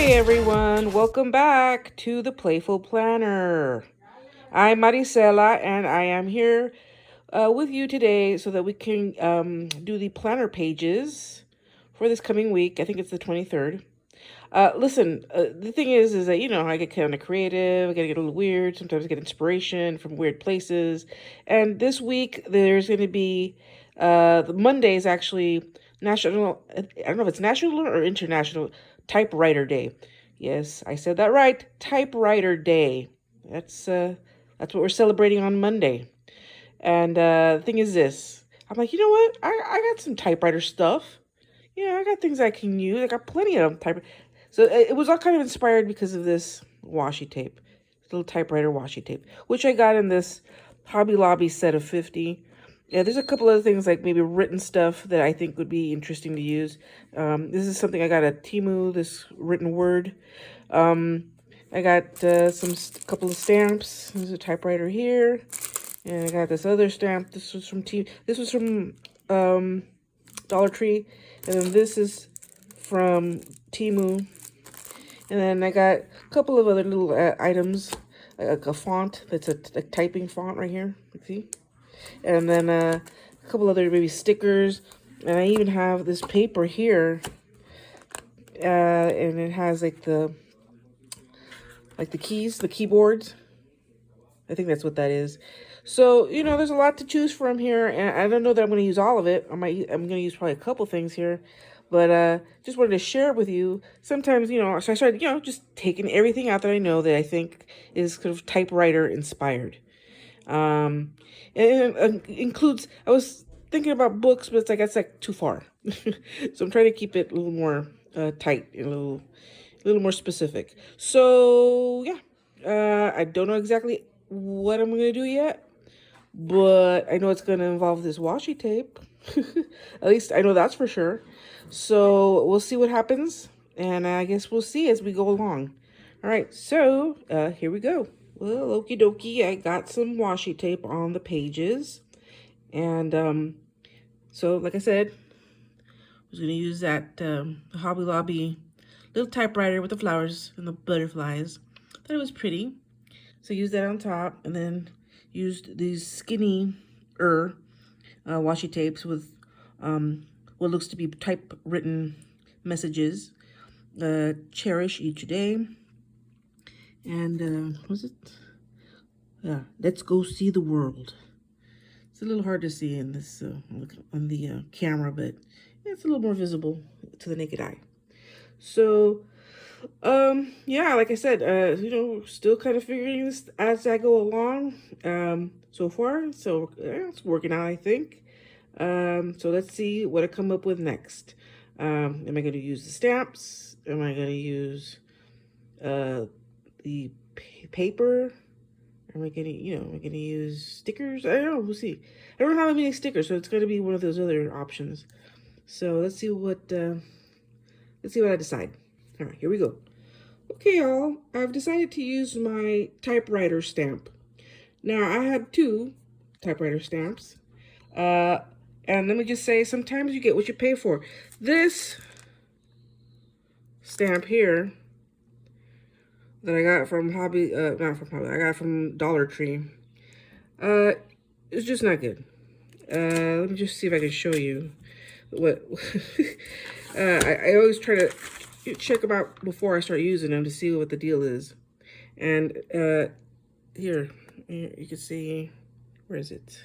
Everyone, welcome back to the Playful Planner. I'm Maricela and I am here with you today so that we can do the planner pages for this coming week. I think it's the 23rd. Listen, the thing is that, I get kind of creative, I get a little weird, sometimes I get inspiration from weird places. And this week there's going to be, the Monday is actually National, I don't know if it's National or International Typewriter Day. Yes, I said that right. Typewriter Day. That's what we're celebrating on Monday. And the thing is this. I'm like, you know what? I got some typewriter stuff. Yeah, I got things I can use. I got plenty of type. So it was all kind of inspired because of this washi tape, little typewriter washi tape, which I got in this Hobby Lobby set of 50. Yeah, there's a couple other things like maybe written stuff that I think would be interesting to use. This is something I got at Temu, this written word. I got couple of stamps. There's a typewriter here. And I got this other stamp. This was from Dollar Tree. And then this is from Temu. And then I got a couple of other little items, like a font that's a typing font right here. See? And then a couple other maybe stickers. And I even have this paper here. And it has like the keys, the keyboards. I think that's what that is. So, there's a lot to choose from here, and I don't know that I'm going to use all of it. I'm going to use probably a couple things here, but just wanted to share it with you. Sometimes, so I started, just taking everything out that I know that I think is kind of typewriter inspired. And it includes, I was thinking about books, but that's like too far. So I'm trying to keep it a little more tight and a little more specific. So, yeah, I don't know exactly what I'm going to do yet, but I know it's going to involve this washi tape. At least I know that's for sure. So we'll see what happens, and I guess we'll see as we go along. All right, so here we go. Well, okie dokie, I got some washi tape on the pages, and so like I said, I was going to use that Hobby Lobby little typewriter with the flowers and the butterflies. Thought it was pretty. So use that on top, and then used these skinny washi tapes with what looks to be typewritten messages. Cherish each day. And what was it? Yeah, let's go see the world. It's a little hard to see in this on the camera, but it's a little more visible to the naked eye. So, yeah, like I said, still kind of figuring this as I go along, so far. So it's working out, I think. So let's see what I come up with next. Am I going to use the stamps? Am I going to use, the paper? Am I going to, am I going to use stickers? I don't know. We'll see. I don't have many stickers, so it's going to be one of those other options. So let's see what I decide. All right, here we go. Okay, y'all, I've decided to use my typewriter stamp. Now, I have two typewriter stamps. And let me just say, sometimes you get what you pay for. This stamp here that I got from I got from Dollar Tree. It's just not good. Let me just see if I can show you what. I always try to check them out before I start using them to see what the deal is. And here you can see, where is it?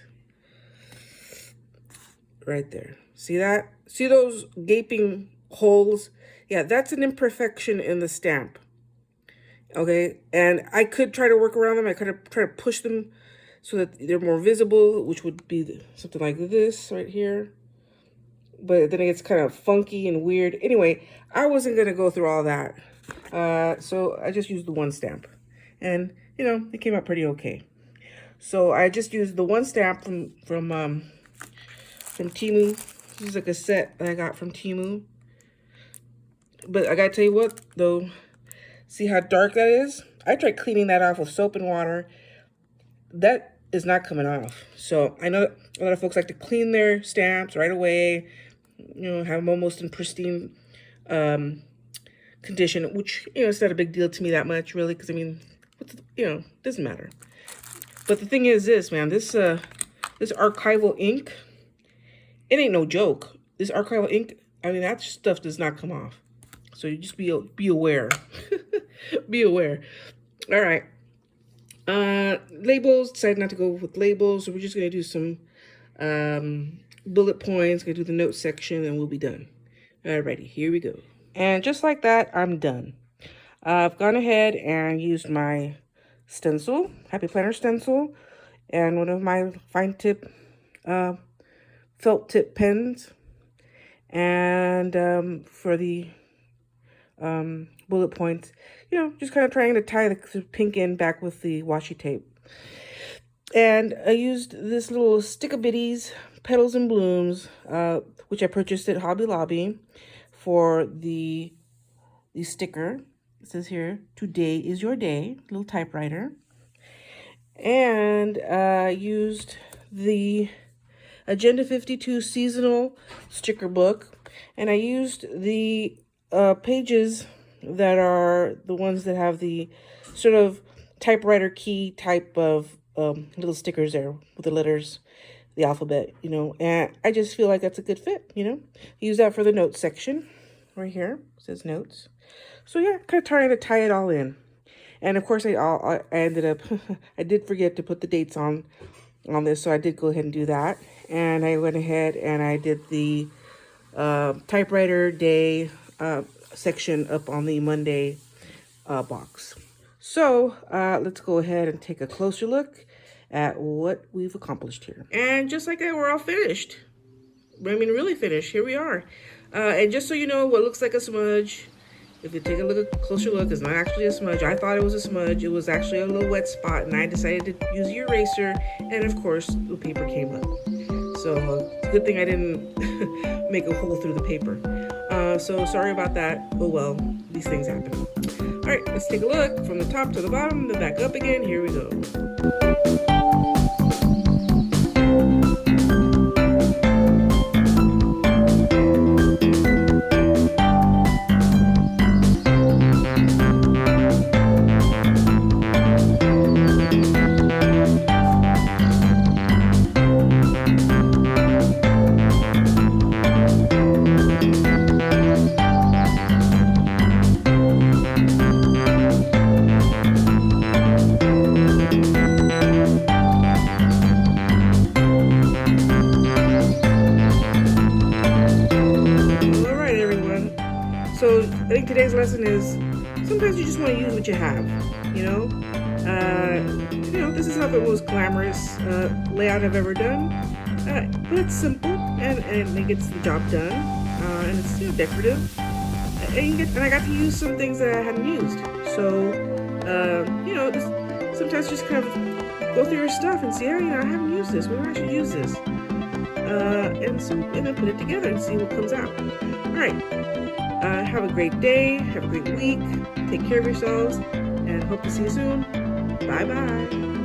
Right there. See that? See those gaping holes? Yeah, that's an imperfection in the stamp. Okay, and I could try to work around them. I could try to push them so that they're more visible, which would be something like this right here. But then it gets kind of funky and weird. Anyway, I wasn't going to go through all that. So I just used the one stamp. And, it came out pretty okay. So I just used the one stamp from Temu. This is like a set that I got from Temu. But I got to tell you what, though. See how dark that is? I tried cleaning that off with soap and water. That is not coming off. So I know a lot of folks like to clean their stamps right away. Have them almost in pristine condition, which, it's not a big deal to me that much, really, because, I mean, doesn't matter. But the thing is this, man, this archival ink, it ain't no joke. This archival ink, I mean, that stuff does not come off. So you just be aware. Be aware. All right. Labels, decided not to go with labels, so we're just going to do some bullet points, going to do the notes section, and we'll be done. Alrighty, here we go. And just like that, I'm done. I've gone ahead and used my stencil, Happy Planner stencil, and one of my fine tip felt tip pens. And for the bullet points, just kind of trying to tie the pink end back with the washi tape. And I used this little stick-a-bitties, Petals and Blooms, which I purchased at Hobby Lobby for the sticker. It says here, "Today is your day," little typewriter. And I used the Agenda 52 seasonal sticker book, and I used the pages that are the ones that have the sort of typewriter key type of little stickers there with the letters, the alphabet, and I just feel like that's a good fit, Use that for the notes section right here. It says notes. So yeah, kind of trying to tie it all in. And of course, I ended up, I did forget to put the dates on this, so I did go ahead and do that. And I went ahead and I did the typewriter day section up on the Monday box. So let's go ahead and take a closer look at what we've accomplished here. And just like that, we're all finished. I mean, really finished. Here we are. And just so you know, what looks like a smudge, if you take a closer look, it's not actually a smudge. I thought it was a smudge. It was actually a little wet spot, and I decided to use the eraser, and of course, the paper came up. So it's a good thing I didn't make a hole through the paper. So sorry about that. Oh well, these things happen. All right, let's take a look from the top to the bottom, then back up again. Here we go. So I think today's lesson is sometimes you just want to use what you have, this is not the most glamorous layout I've ever done, but it's simple and it gets the job done, and it's decorative, and I got to use some things that I hadn't used. So sometimes just kind of go through your stuff and see, I haven't used this, maybe I should use this, and then put it together and see what comes out. All right. Have a great day, have a great week, take care of yourselves, and hope to see you soon. Bye-bye.